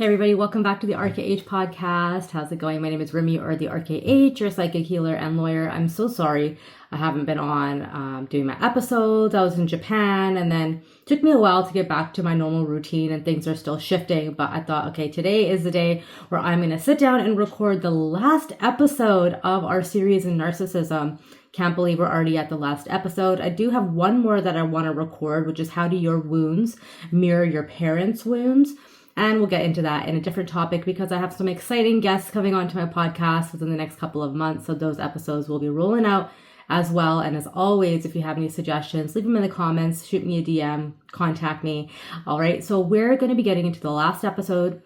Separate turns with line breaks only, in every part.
Hey everybody, welcome back to the RKH podcast. How's it going? My name is Rami, or the RKH, your psychic healer and lawyer. I'm so sorry I haven't been on doing my episodes. I was in Japan, and then it took me a while to get back to my normal routine, and things are still shifting. But I thought, okay, today is the day where I'm going to sit down and record the last episode of our series in narcissism. Can't believe we're already at the last episode. I do have one more that I want to record, which is how do your wounds mirror your parents' wounds? And we'll get into that in a different topic because I have some exciting guests coming onto my podcast within the next couple of months. So those episodes will be rolling out as well. And as always, if you have any suggestions, leave them in the comments, shoot me a DM, contact me. All right. So we're going to be getting into the last episode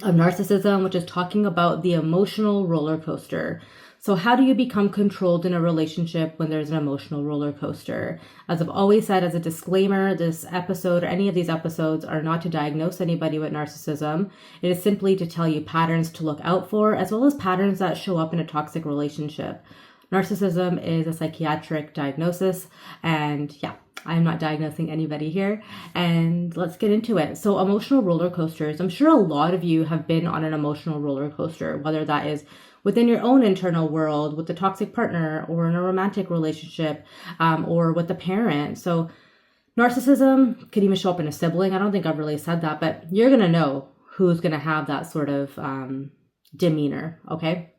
of narcissism, which is talking about the emotional roller coaster. So how do you become controlled in a relationship when there's an emotional roller coaster? As I've always said, as a disclaimer, this episode or any of these episodes are not to diagnose anybody with narcissism. It is simply to tell you patterns to look out for, as well as patterns that show up in a toxic relationship. Narcissism is a psychiatric diagnosis, and yeah, I'm not diagnosing anybody here. And let's get into it. So emotional roller coasters. I'm sure a lot of you have been on an emotional roller coaster, whether that is within your own internal world, with a toxic partner, or in a romantic relationship, or with a parent. So narcissism could even show up in a sibling. I don't think I've really said that, but you're going to know who's going to have that sort of demeanor, okay?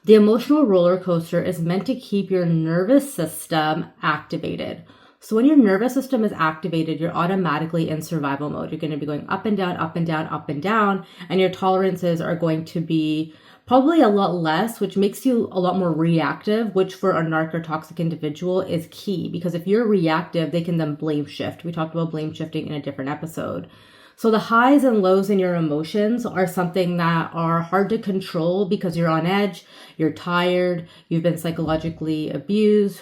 The emotional roller coaster is meant to keep your nervous system activated. So when your nervous system is activated, you're automatically in survival mode. You're going to be going up and down, up and down, up and down, and your tolerances are going to be probably a lot less, which makes you a lot more reactive, which for a narc or toxic individual is key, because if you're reactive, they can then blame shift. We talked about blame shifting in a different episode. So the highs and lows in your emotions are something that are hard to control because you're on edge, you're tired, you've been psychologically abused,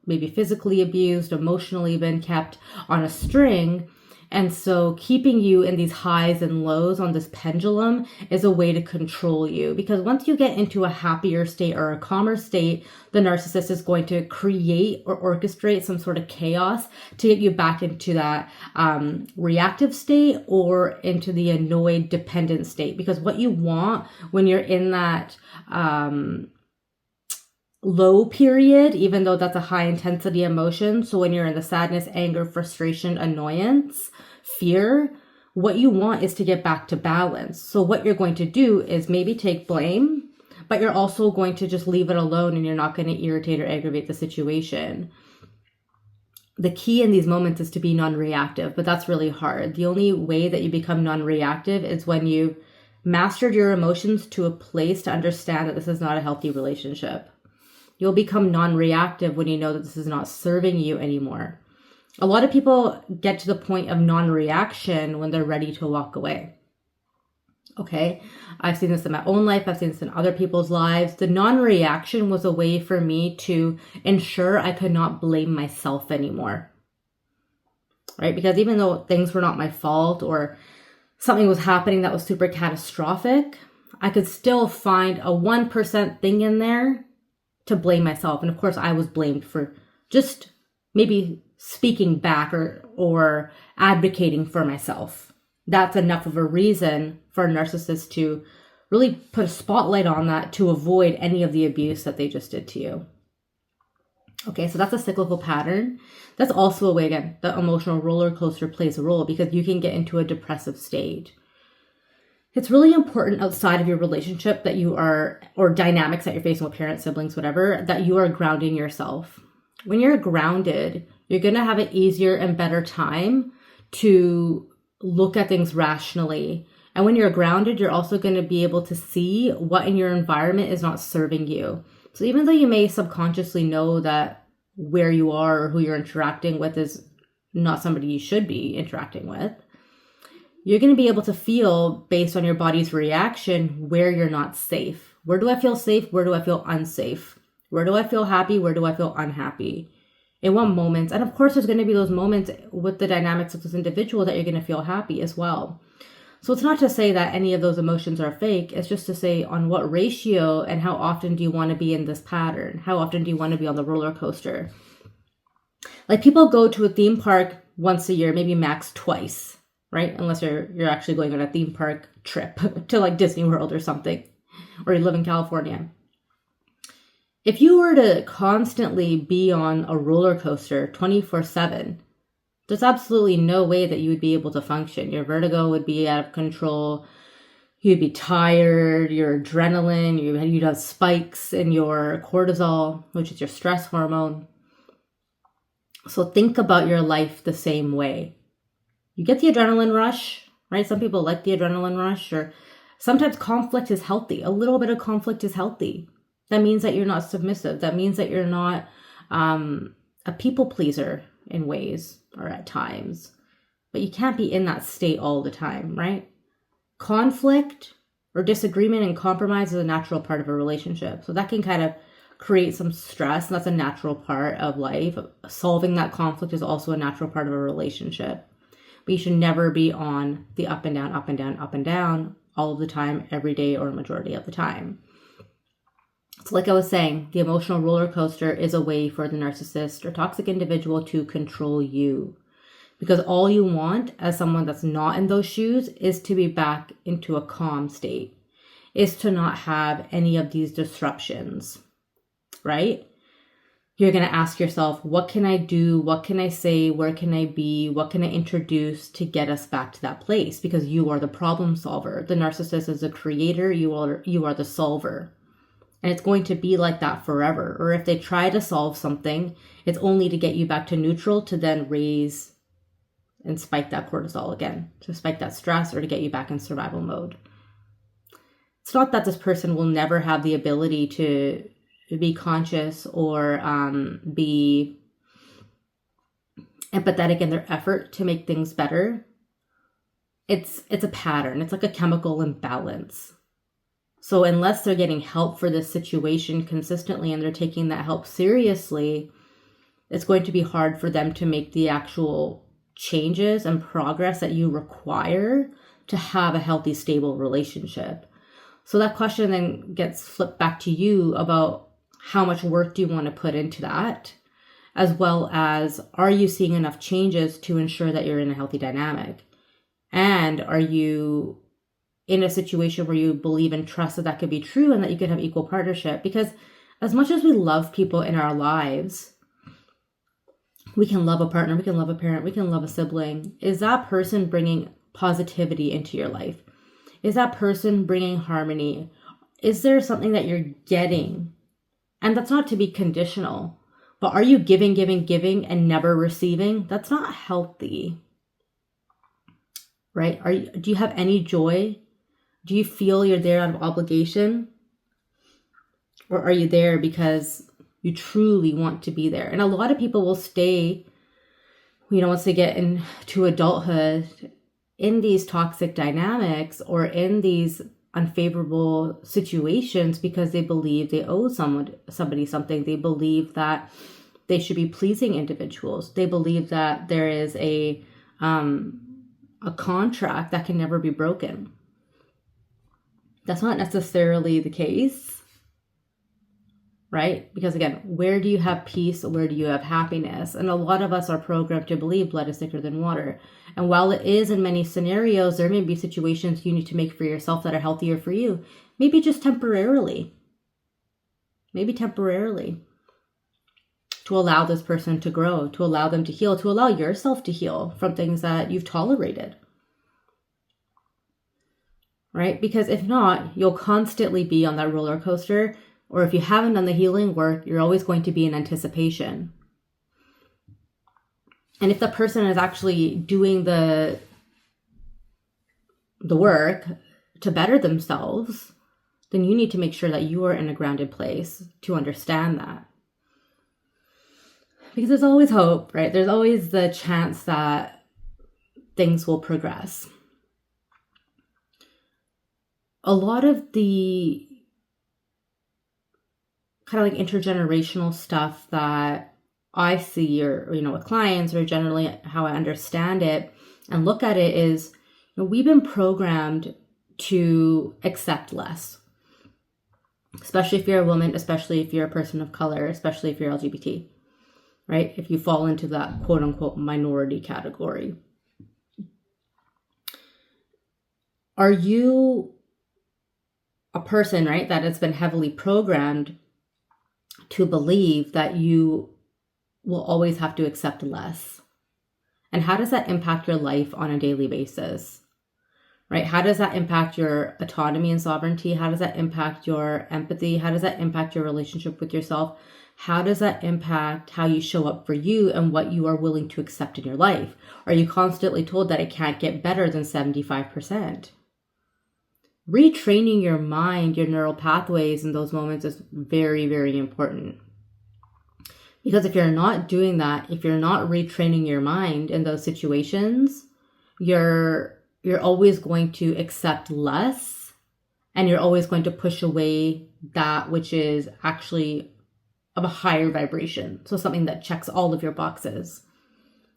maybe physically abused, emotionally been kept on a string. And so keeping you in these highs and lows on this pendulum is a way to control you, because once you get into a happier state or a calmer state, the narcissist is going to create or orchestrate some sort of chaos to get you back into that reactive state or into the annoyed dependent state. Because what you want when you're in that low period, even though that's a high intensity emotion. So when you're in the sadness, anger, frustration, annoyance, fear, what you want is to get back to balance. So what you're going to do is maybe take blame, but you're also going to just leave it alone, and you're not going to irritate or aggravate the situation. The key in these moments is to be non-reactive, but that's really hard. The only way that you become non-reactive is when you've mastered your emotions to a place to understand that this is not a healthy relationship. You'll become non-reactive when you know that this is not serving you anymore. A lot of people get to the point of non-reaction when they're ready to walk away. Okay, I've seen this in my own life. I've seen this in other people's lives. The non-reaction was a way for me to ensure I could not blame myself anymore. Right? Because even though things were not my fault or something was happening that was super catastrophic, I could still find a 1% thing in there to blame myself. And of course, I was blamed for just maybe speaking back or advocating for myself. That's enough of a reason for a narcissist to really put a spotlight on that to avoid any of the abuse that they just did to you. Okay, so that's a cyclical pattern. That's also a way, again, the emotional roller coaster plays a role, because you can get into a depressive state. It's really important outside of your relationship that you are, or dynamics that you're facing with parents, siblings, whatever, that you are grounding yourself. When you're grounded, you're going to have an easier and better time to look at things rationally. And when you're grounded, you're also going to be able to see what in your environment is not serving you. So even though you may subconsciously know that where you are or who you're interacting with is not somebody you should be interacting with, you're going to be able to feel, based on your body's reaction, where you're not safe. Where do I feel safe? Where do I feel unsafe? Where do I feel happy? Where do I feel unhappy? In what moments? And of course, there's going to be those moments with the dynamics of this individual that you're going to feel happy as well. So it's not to say that any of those emotions are fake. It's just to say on what ratio and how often do you want to be in this pattern? How often do you want to be on the roller coaster? Like, people go to a theme park once a year, maybe max twice, right? Unless you're actually going on a theme park trip to like Disney World or something, or you live in California. If you were to constantly be on a roller coaster 24/7, there's absolutely no way that you would be able to function. Your vertigo would be out of control. You'd be tired, your adrenaline, you'd have spikes in your cortisol, which is your stress hormone. So think about your life the same way. You get the adrenaline rush, right? Some people like the adrenaline rush, or sometimes conflict is healthy. A little bit of conflict is healthy. That means that you're not submissive. That means that you're not a people pleaser in ways or at times. But you can't be in that state all the time, right? Conflict or disagreement and compromise is a natural part of a relationship. So that can kind of create some stress. And that's a natural part of life. Solving that conflict is also a natural part of a relationship. But you should never be on the up and down, up and down, up and down all of the time, every day, or a majority of the time. So like I was saying, the emotional roller coaster is a way for the narcissist or toxic individual to control you. Because all you want as someone that's not in those shoes is to be back into a calm state, is to not have any of these disruptions, right? You're going to ask yourself, what can I do? What can I say? Where can I be? What can I introduce to get us back to that place? Because you are the problem solver. The narcissist is the creator. You are the solver. And it's going to be like that forever. Or if they try to solve something, it's only to get you back to neutral to then raise and spike that cortisol again, to spike that stress, or to get you back in survival mode. It's not that this person will never have the ability to be conscious or be empathetic in their effort to make things better. It's a pattern. It's like a chemical imbalance. So unless they're getting help for this situation consistently and they're taking that help seriously, it's going to be hard for them to make the actual changes and progress that you require to have a healthy, stable relationship. So that question then gets flipped back to you about how much work do you want to put into that, as well as, are you seeing enough changes to ensure that you're in a healthy dynamic? And are you in a situation where you believe and trust that that could be true and that you could have equal partnership? Because as much as we love people in our lives, we can love a partner, we can love a parent, we can love a sibling. Is that person bringing positivity into your life? Is that person bringing harmony? Is there something that you're getting? And that's not to be conditional, but are you giving and never receiving? That's not healthy, right? Do you have any joy? Do you feel you're there out of obligation? Or are you there because you truly want to be there? And a lot of people will stay, once they get into adulthood, in these toxic dynamics or in these unfavorable situations because they believe they owe somebody something. They believe that they should be pleasing individuals. They believe that there is a contract that can never be broken. That's not necessarily the case, right? Because again, where do you have peace? Where do you have happiness? And a lot of us are programmed to believe blood is thicker than water. And while it is in many scenarios, there may be situations you need to make for yourself that are healthier for you. Maybe just temporarily. To allow this person to grow, to allow them to heal, to allow yourself to heal from things that you've tolerated. Right? Because if not, you'll constantly be on that roller coaster. Or if you haven't done the healing work, you're always going to be in anticipation. And if the person is actually doing the work to better themselves, then you need to make sure that you are in a grounded place to understand that. Because there's always hope, right? There's always the chance that things will progress. A lot of the kind of like intergenerational stuff that I see or with clients, or generally how I understand it and look at it, is we've been programmed to accept less, especially if you're a woman, especially if you're a person of color, especially if you're LGBT, right? If you fall into that quote unquote minority category. Are you a person, right, that has been heavily programmed to believe that you will always have to accept less? And how does that impact your life on a daily basis? Right? How does that impact your autonomy and sovereignty? How does that impact your empathy? How does that impact your relationship with yourself? How does that impact how you show up for you and what you are willing to accept in your life? Are you constantly told that it can't get better than 75%? Retraining your mind, your neural pathways in those moments is very, very important. Because if you're not doing that, if you're not retraining your mind in those situations, you're always going to accept less, and you're always going to push away that which is actually of a higher vibration. So something that checks all of your boxes.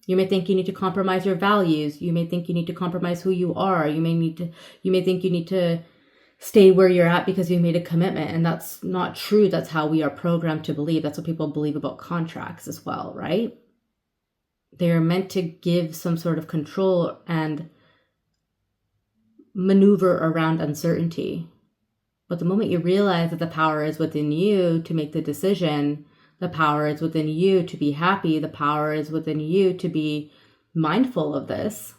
You may think you need to compromise your values. You may think you need to compromise who you are. You may think you need to stay where you're at because you made a commitment. And that's not true. That's how we are programmed to believe. That's what people believe about contracts as well, right? They are meant to give some sort of control and maneuver around uncertainty. But the moment you realize that the power is within you to make the decision, the power is within you to be happy, the power is within you to be mindful of this,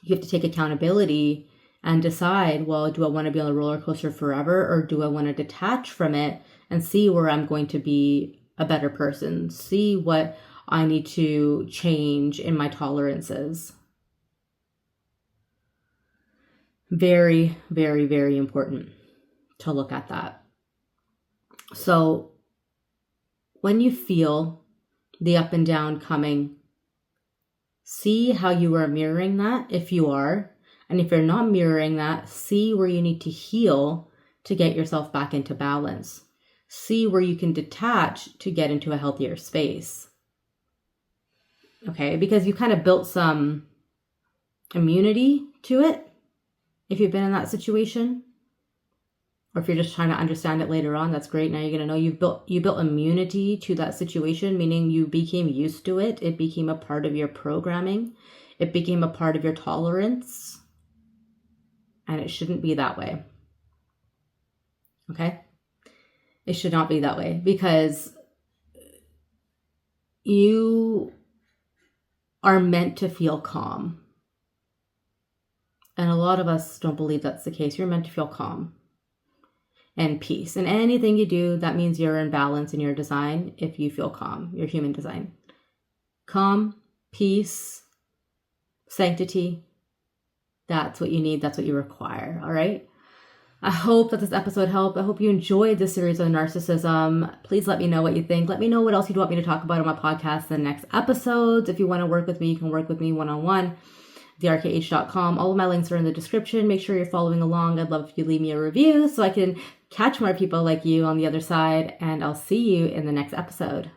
you have to take accountability and decide, well, do I want to be on the roller coaster forever, or do I want to detach from it and see where I'm going to be a better person, see what I need to change in my tolerances? Very, very, very important to look at that. So when you feel the up and down coming, see how you are mirroring that if you are. And if you're not mirroring that, see where you need to heal to get yourself back into balance. See where you can detach to get into a healthier space. Okay, because you kind of built some immunity to it. If you've been in that situation, or if you're just trying to understand it later on, that's great. Now you're going to know you built immunity to that situation, meaning you became used to it. It became a part of your programming. It became a part of your tolerance. And it shouldn't be that way. Okay? It should not be that way, because you are meant to feel calm. And a lot of us don't believe that's the case. You're meant to feel calm and peace. And anything you do, that means you're in balance in your design if you feel calm, your human design. Calm, peace, sanctity. That's what you need. That's what you require. All right? I hope that this episode helped. I hope you enjoyed this series on narcissism. Please let me know what you think. Let me know what else you'd want me to talk about on my podcast in the next episodes. If you want to work with me, you can work with me one-on-one. RKH.com. All of my links are in the description. Make sure you're following along. I'd love if you leave me a review so I can catch more people like you on the other side. And I'll see you in the next episode.